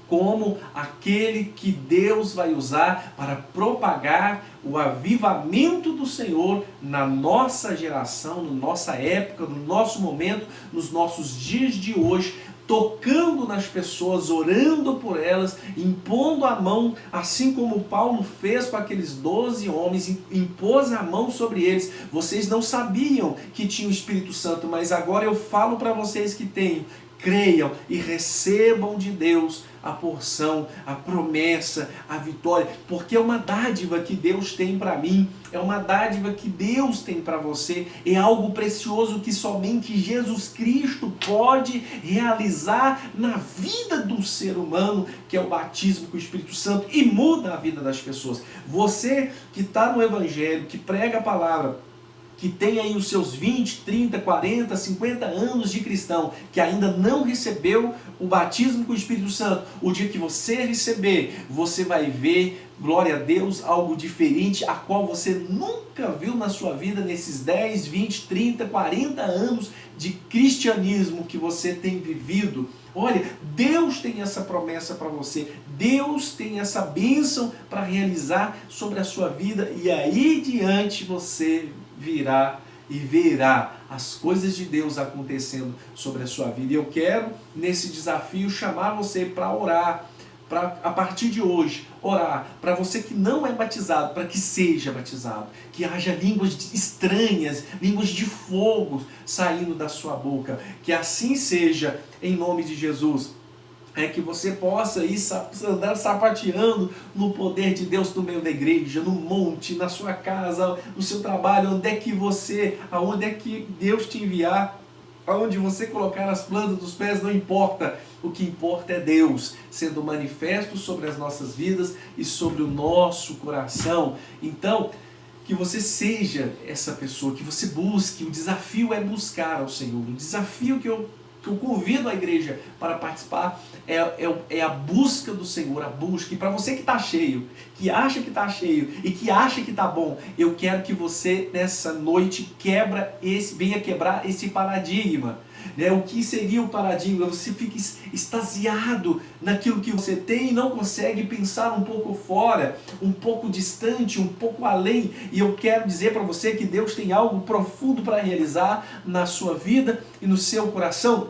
[SPEAKER 1] como aquele que Deus vai usar para propagar o avivamento do Senhor na nossa geração, na nossa época, no nosso momento, nos nossos dias de hoje, tocando nas pessoas, orando por elas, impondo a mão, assim como Paulo fez com aqueles 12 homens, impôs a mão sobre eles. Vocês não sabiam que tinha o Espírito Santo, mas agora eu falo para vocês que têm. Creiam e recebam de Deus a porção, a promessa, a vitória, porque é uma dádiva que Deus tem para mim, é uma dádiva que Deus tem para você, é algo precioso que somente Jesus Cristo pode realizar na vida do ser humano, que é o batismo com o Espírito Santo, e muda a vida das pessoas. Você que está no Evangelho, que prega a palavra, que tem aí os seus 20, 30, 40, 50 anos de cristão, que ainda não recebeu o batismo com o Espírito Santo, o dia que você receber, você vai ver, glória a Deus, algo diferente, a qual você nunca viu na sua vida, nesses 10, 20, 30, 40 anos de cristianismo que você tem vivido. Olha, Deus tem essa promessa para você, Deus tem essa bênção para realizar sobre a sua vida, e aí diante você virá e verá as coisas de Deus acontecendo sobre a sua vida. E eu quero, nesse desafio, chamar você para orar, para a partir de hoje, orar, para você que não é batizado, para que seja batizado, que haja línguas estranhas, línguas de fogo saindo da sua boca, que assim seja, em nome de Jesus. É que você possa ir andar sapateando no poder de Deus no meio da igreja, no monte, na sua casa, no seu trabalho, aonde é que Deus te enviar, aonde você colocar as plantas dos pés, não importa. O que importa é Deus sendo manifesto sobre as nossas vidas e sobre o nosso coração. Então, que você seja essa pessoa, que você busque. O desafio é buscar ao Senhor. O desafio que eu convido a igreja para participar é a busca do Senhor, a busca. E para você que está cheio, que acha que está cheio e que acha que está bom, eu quero que você nessa noite venha quebrar esse paradigma. O que seria o paradigma? Você fica extasiado naquilo que você tem e não consegue pensar um pouco fora, um pouco distante, um pouco além. E eu quero dizer para você que Deus tem algo profundo para realizar na sua vida e no seu coração.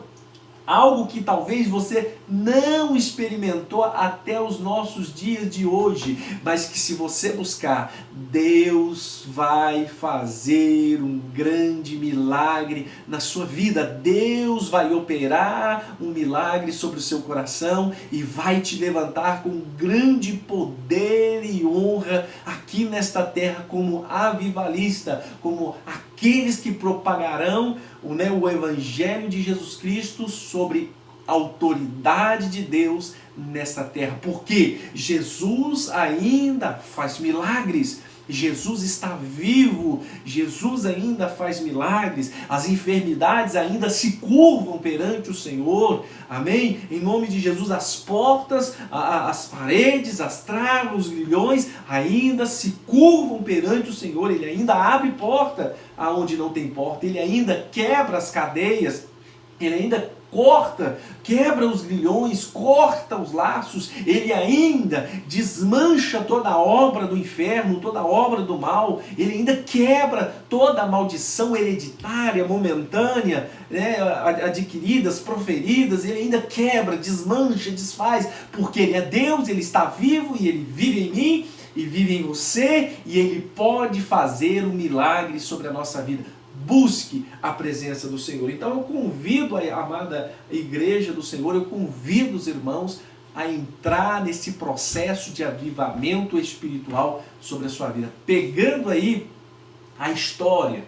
[SPEAKER 1] Algo que talvez você não experimentou até os nossos dias de hoje, mas que se você buscar, Deus vai fazer um grande milagre na sua vida. Deus vai operar um milagre sobre o seu coração e vai te levantar com grande poder e honra aqui nesta terra como avivalista, como aqueles que propagarão o Evangelho de Jesus Cristo sobre a autoridade de Deus nesta terra. Porque Jesus ainda faz milagres. Jesus está vivo, Jesus ainda faz milagres, as enfermidades ainda se curvam perante o Senhor, amém? Em nome de Jesus, as portas, as paredes, as travas, os grilhões ainda se curvam perante o Senhor. Ele ainda abre porta aonde não tem porta, Ele ainda quebra as cadeias, Ele ainda quebra os grilhões, corta os laços, Ele ainda desmancha toda a obra do inferno, toda a obra do mal, Ele ainda quebra toda a maldição hereditária, momentânea, adquiridas, proferidas, Ele ainda quebra, desmancha, desfaz, porque Ele é Deus, Ele está vivo e Ele vive em mim, e vive em você, e Ele pode fazer um milagre sobre a nossa vida. Busque a presença do Senhor. Então eu convido a amada igreja do Senhor, eu convido os irmãos a entrar nesse processo de avivamento espiritual sobre a sua vida. Pegando aí a história,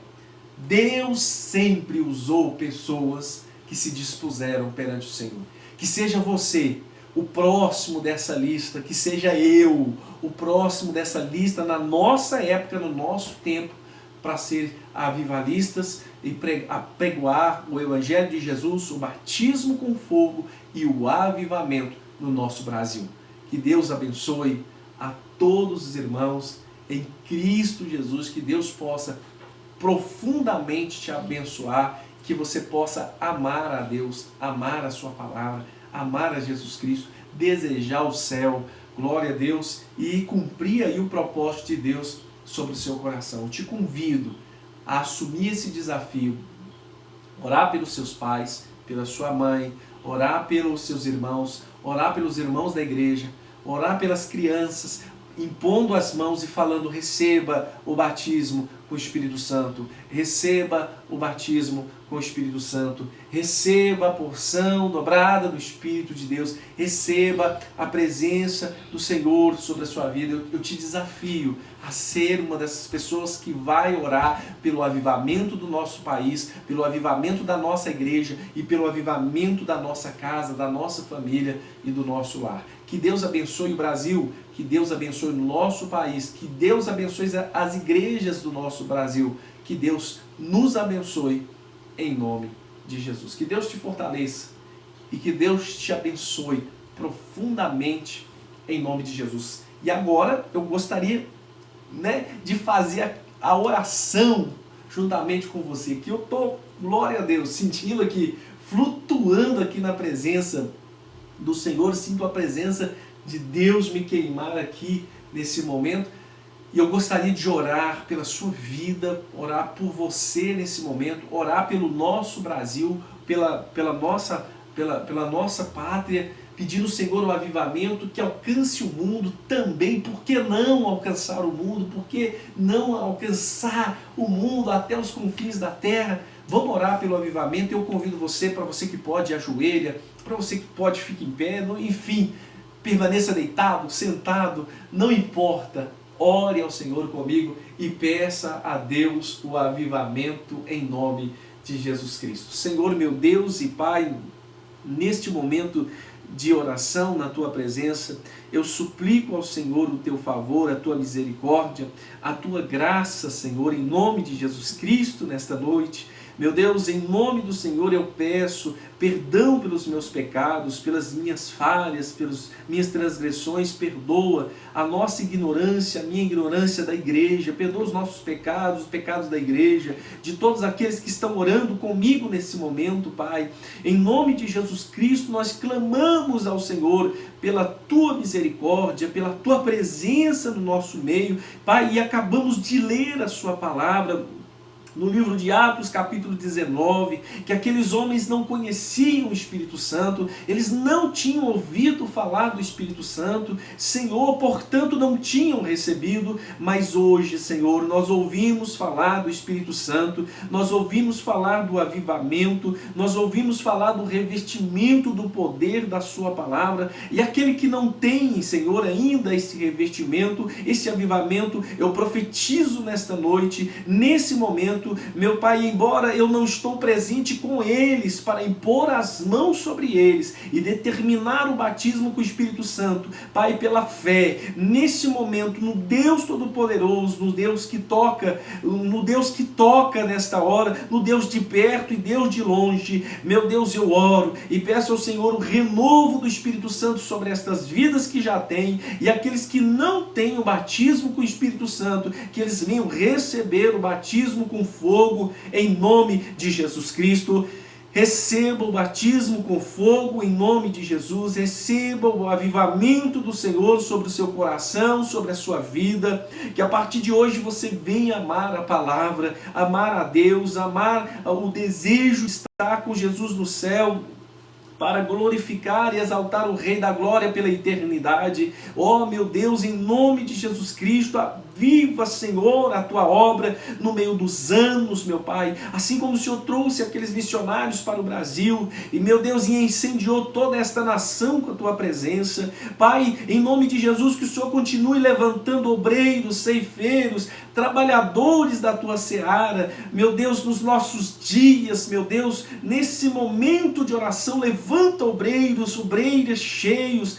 [SPEAKER 1] Deus sempre usou pessoas que se dispuseram perante o Senhor. Que seja você o próximo dessa lista, que seja eu o próximo dessa lista na nossa época, no nosso tempo, para ser avivalistas e pregoar o Evangelho de Jesus, o batismo com fogo e o avivamento no nosso Brasil. Que Deus abençoe a todos os irmãos em Cristo Jesus, que Deus possa profundamente te abençoar, que você possa amar a Deus, amar a sua palavra, amar a Jesus Cristo, desejar o céu, glória a Deus, e cumprir aí o propósito de Deus sobre o seu coração. Eu te convido a assumir esse desafio, orar pelos seus pais, pela sua mãe, orar pelos seus irmãos, orar pelos irmãos da igreja, orar pelas crianças, impondo as mãos e falando: receba o batismo com o Espírito Santo, receba o batismo com o Espírito Santo, receba a porção dobrada do Espírito de Deus, receba a presença do Senhor sobre a sua vida. Eu te desafio a ser uma dessas pessoas que vai orar pelo avivamento do nosso país, pelo avivamento da nossa igreja e pelo avivamento da nossa casa, da nossa família e do nosso lar. Que Deus abençoe o Brasil, que Deus abençoe o nosso país, que Deus abençoe as igrejas do nosso Brasil, que Deus nos abençoe em nome de Jesus. Que Deus te fortaleça e que Deus te abençoe profundamente em nome de Jesus. E agora eu gostaria, de fazer a oração juntamente com você, que eu estou, glória a Deus, sentindo aqui, flutuando aqui na presença do Senhor, sinto a presença de Deus me queimar aqui nesse momento, e eu gostaria de orar pela sua vida, orar por você nesse momento, orar pelo nosso Brasil, pela nossa pátria, pedindo ao Senhor o avivamento que alcance o mundo também. Por que não alcançar o mundo? Por que não alcançar o mundo até os confins da terra? Vamos orar pelo avivamento. Eu convido você, para você que pode, ajoelha, para você que pode, fique em pé, enfim, permaneça deitado, sentado, não importa. Ore ao Senhor comigo e peça a Deus o avivamento em nome de Jesus Cristo. Senhor, meu Deus e Pai, neste momento de oração na Tua presença, eu suplico ao Senhor o Teu favor, a Tua misericórdia, a Tua graça, Senhor, em nome de Jesus Cristo nesta noite. Meu Deus, em nome do Senhor eu peço perdão pelos meus pecados, pelas minhas falhas, pelas minhas transgressões. Perdoa a nossa ignorância, a minha ignorância da igreja. Perdoa os nossos pecados, os pecados da igreja, de todos aqueles que estão orando comigo nesse momento, Pai. Em nome de Jesus Cristo, nós clamamos ao Senhor pela Tua misericórdia, pela Tua presença no nosso meio, Pai, e acabamos de ler a Sua palavra no livro de Atos, capítulo 19, que aqueles homens não conheciam o Espírito Santo, eles não tinham ouvido falar do Espírito Santo, Senhor, portanto não tinham recebido, mas hoje, Senhor, nós ouvimos falar do Espírito Santo, nós ouvimos falar do avivamento, nós ouvimos falar do revestimento do poder da Sua palavra, e aquele que não tem, Senhor, ainda esse revestimento, esse avivamento, eu profetizo nesta noite, nesse momento, meu Pai, embora eu não estou presente com eles para impor as mãos sobre eles e determinar o batismo com o Espírito Santo, Pai, pela fé, nesse momento, no Deus Todo-Poderoso, no Deus que toca nesta hora, no Deus de perto e Deus de longe, meu Deus, eu oro e peço ao Senhor o renovo do Espírito Santo sobre estas vidas que já têm, e aqueles que não têm o batismo com o Espírito Santo, que eles venham receber o batismo com fogo, em nome de Jesus Cristo. Receba o batismo com fogo em nome de Jesus, receba o avivamento do Senhor sobre o seu coração, sobre a sua vida, que a partir de hoje você venha amar a palavra, amar a Deus, amar o desejo de estar com Jesus no céu, para glorificar e exaltar o Rei da Glória pela eternidade. Ó meu Deus, em nome de Jesus Cristo, aviva, Senhor, a tua obra no meio dos anos, meu Pai, assim como o Senhor trouxe aqueles missionários para o Brasil, e meu Deus, e incendiou toda esta nação com a tua presença. Pai, em nome de Jesus, que o Senhor continue levantando obreiros, ceifeiros, trabalhadores da tua seara, meu Deus, nos nossos dias, meu Deus, nesse momento de oração, levanta obreiros, obreiras cheios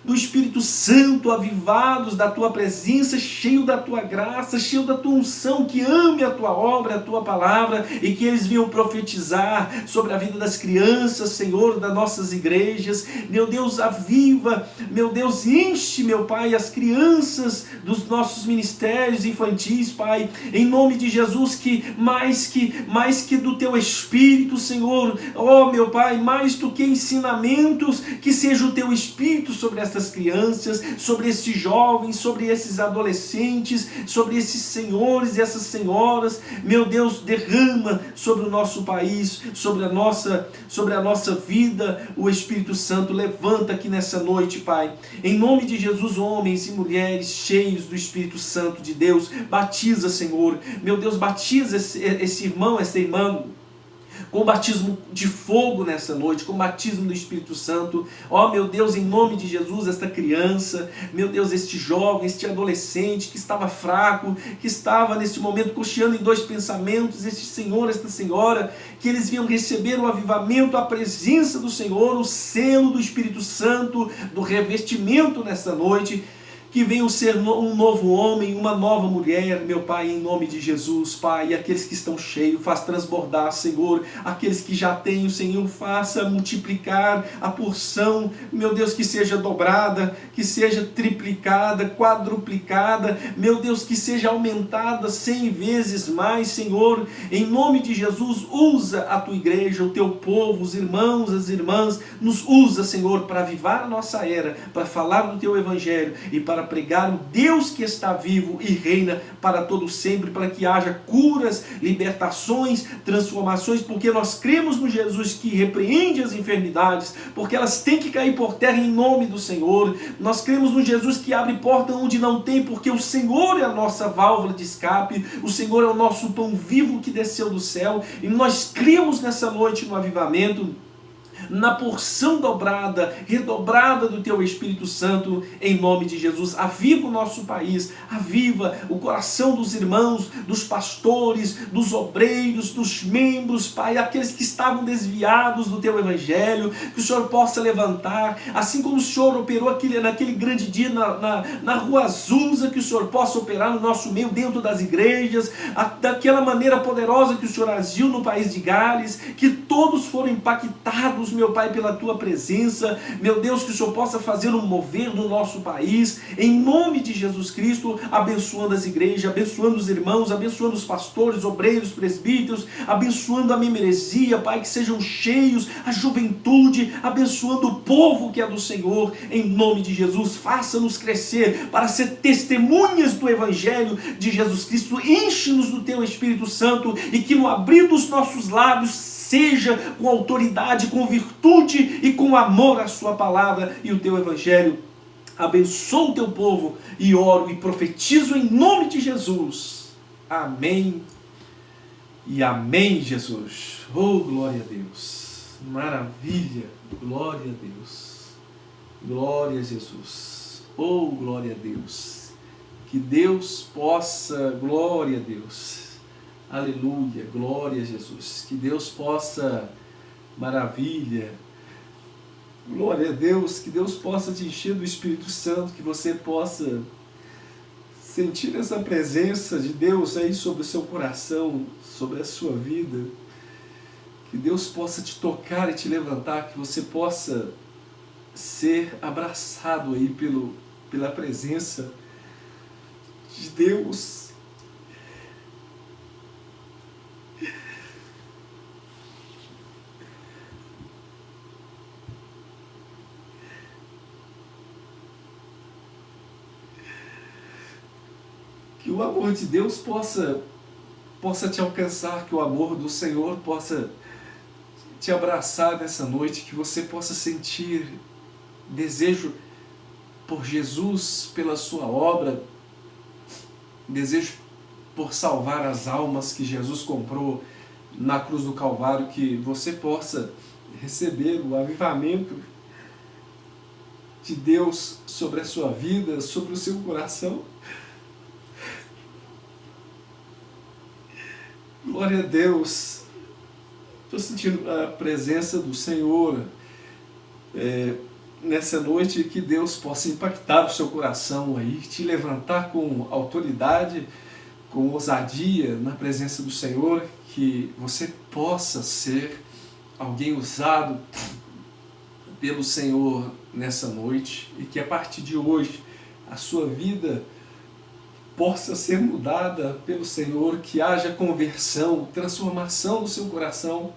[SPEAKER 1] do Espírito Santo, avivados da tua presença, cheio da tua graça, cheio da tua unção, que ame a tua obra, a tua palavra, e que eles venham profetizar sobre a vida das crianças, Senhor, das nossas igrejas. Meu Deus, aviva, meu Deus, enche, meu Pai, as crianças dos nossos ministérios infantis, Pai, em nome de Jesus, que mais que do teu Espírito, Senhor, ó meu Pai, mais do que ensinamentos, que seja o teu Espírito sobre estas crianças, sobre esses jovens, sobre esses adolescentes, sobre esses senhores e essas senhoras. Meu Deus, derrama sobre o nosso país, sobre a nossa vida, o Espírito Santo. Levanta aqui nessa noite, Pai, em nome de Jesus, homens e mulheres cheios do Espírito Santo de Deus. Batiza, Senhor, meu Deus, batiza esse irmão, essa irmã, com batismo de fogo nessa noite, com batismo do Espírito Santo. Ó meu Deus, em nome de Jesus, esta criança, meu Deus, este jovem, este adolescente que estava fraco, que estava neste momento cocheando em dois pensamentos, este senhor, esta senhora, que eles venham receber o avivamento, a presença do Senhor, o selo do Espírito Santo, do revestimento nessa noite, que venham ser um novo homem, uma nova mulher, meu Pai, em nome de Jesus, Pai. E aqueles que estão cheios, faz transbordar, Senhor. Aqueles que já têm, o Senhor, faça multiplicar a porção, meu Deus, que seja dobrada, que seja triplicada, quadruplicada, meu Deus, que seja aumentada 100 vezes mais, Senhor. Em nome de Jesus, usa a tua igreja, o teu povo, os irmãos, as irmãs, nos usa, Senhor, para avivar a nossa era, para falar do teu evangelho e para pregar o Deus que está vivo e reina para todo sempre, para que haja curas, libertações, transformações, porque nós cremos no Jesus que repreende as enfermidades, porque elas têm que cair por terra em nome do Senhor. Nós cremos no Jesus que abre porta onde não tem, porque o Senhor é a nossa válvula de escape, o Senhor é o nosso pão vivo que desceu do céu, e nós cremos nessa noite no avivamento, na porção dobrada, redobrada do teu Espírito Santo, em nome de Jesus. Aviva o nosso país, aviva o coração dos irmãos, dos pastores, dos obreiros, dos membros, Pai, aqueles que estavam desviados do teu evangelho, que o Senhor possa levantar, assim como o Senhor operou naquele grande dia na Rua Azusa, que o Senhor possa operar no nosso meio, dentro das igrejas, daquela maneira poderosa que o Senhor agiu no país de Gales, que todos foram impactados, meu Pai, pela tua presença. Meu Deus, que o Senhor possa fazer um mover no nosso país, em nome de Jesus Cristo, abençoando as igrejas, abençoando os irmãos, abençoando os pastores, obreiros, presbíteros, abençoando a membresia, Pai, que sejam cheios, a juventude, abençoando o povo que é do Senhor, em nome de Jesus. Faça-nos crescer para ser testemunhas do evangelho de Jesus Cristo. Enche-nos do teu Espírito Santo, e que no abrir dos nossos lábios seja com autoridade, com virtude e com amor a sua palavra e o teu evangelho. Abençoa o teu povo, e oro e profetizo em nome de Jesus. Amém e amém, Jesus. Oh, glória a Deus. Maravilha. Glória a Deus. Glória a Jesus. Oh, glória a Deus. Que Deus possa, glória a Deus. Aleluia, glória a Jesus. Que Deus possa, maravilha, glória a Deus, que Deus possa te encher do Espírito Santo, que você possa sentir essa presença de Deus aí sobre o seu coração, sobre a sua vida. Que Deus possa te tocar e te levantar, que você possa ser abraçado aí pela presença de Deus. Que o amor de Deus possa te alcançar, que o amor do Senhor possa te abraçar nessa noite, que você possa sentir desejo por Jesus, pela sua obra, desejo por salvar as almas que Jesus comprou na cruz do Calvário, que você possa receber o avivamento de Deus sobre a sua vida, sobre o seu coração. Glória a Deus. Estou sentindo a presença do Senhor nessa noite, que Deus possa impactar o seu coração aí, te levantar com autoridade, com ousadia na presença do Senhor, que você possa ser alguém usado pelo Senhor nessa noite, e que a partir de hoje a sua vida possa ser mudada pelo Senhor, que haja conversão, transformação do seu coração,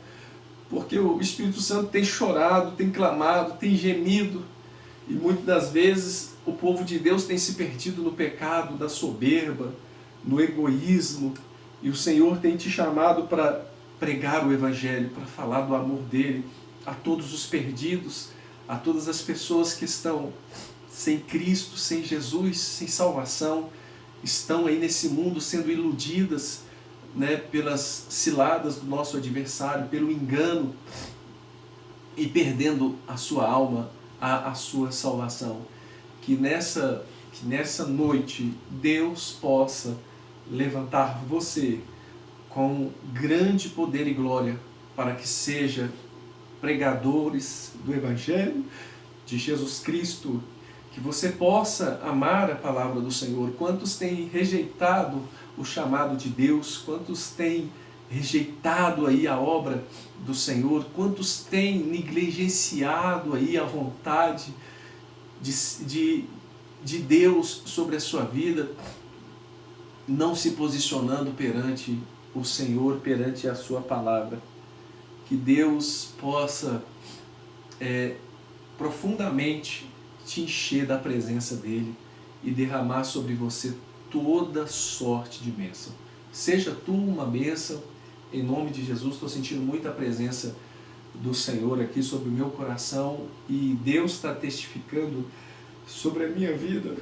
[SPEAKER 1] porque o Espírito Santo tem chorado, tem clamado, tem gemido, e muitas das vezes o povo de Deus tem se perdido no pecado da soberba, no egoísmo, e o Senhor tem te chamado para pregar o Evangelho, para falar do amor dele a todos os perdidos, a todas as pessoas que estão sem Cristo, sem Jesus, sem salvação, estão aí nesse mundo sendo iludidas, né, pelas ciladas do nosso adversário, pelo engano, e perdendo a sua alma, a sua salvação. Que nessa noite Deus possa levantar você com grande poder e glória, para que seja pregadores do Evangelho de Jesus Cristo, que você possa amar a palavra do Senhor. Quantos têm rejeitado o chamado de Deus? Quantos têm rejeitado aí a obra do Senhor? Quantos têm negligenciado aí a vontade de Deus sobre a sua vida, não se posicionando perante o Senhor, perante a sua palavra? Que Deus possa profundamente te encher da presença dEle e derramar sobre você toda sorte de bênção. Seja tu uma bênção, em nome de Jesus. Estou sentindo muita presença do Senhor aqui sobre o meu coração, e Deus está testificando sobre a minha vida.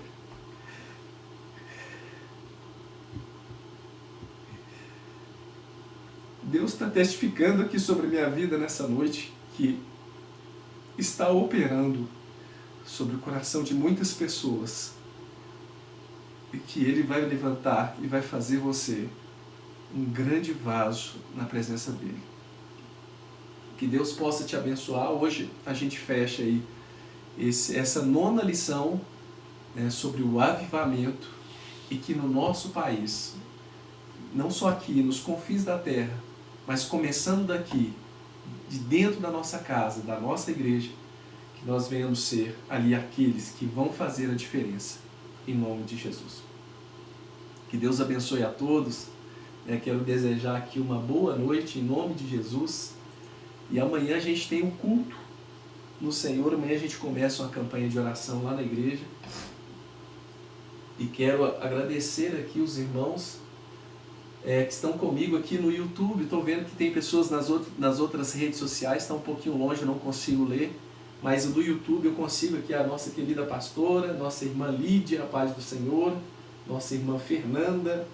[SPEAKER 1] Deus está testificando aqui sobre a minha vida nessa noite, que está operando sobre o coração de muitas pessoas, e que Ele vai levantar e vai fazer você um grande vaso na presença dEle. Que Deus possa te abençoar. Hoje a gente fecha aí essa 9ª lição, né, sobre o avivamento, e que no nosso país, não só aqui nos confins da terra, mas começando daqui, de dentro da nossa casa, da nossa igreja, que nós venhamos ser ali aqueles que vão fazer a diferença, em nome de Jesus. Que Deus abençoe a todos. Quero desejar aqui uma boa noite, em nome de Jesus. E amanhã a gente tem um culto no Senhor. Amanhã a gente começa uma campanha de oração lá na igreja. E quero agradecer aqui os irmãos que estão comigo aqui no YouTube. Estou vendo que tem pessoas nas outras redes sociais, está um pouquinho longe, eu não consigo ler. Mas no YouTube eu consigo aqui a nossa querida pastora, nossa irmã Lídia, a paz do Senhor, nossa irmã Fernanda,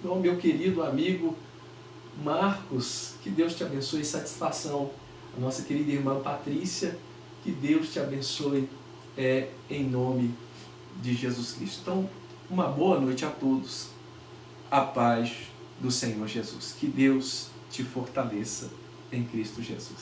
[SPEAKER 1] meu querido amigo Marcos, que Deus te abençoe, satisfação. A nossa querida irmã Patrícia, que Deus te abençoe, em nome de Jesus Cristo. Então, uma boa noite a todos, a paz do Senhor Jesus. Que Deus te fortaleça em Cristo Jesus.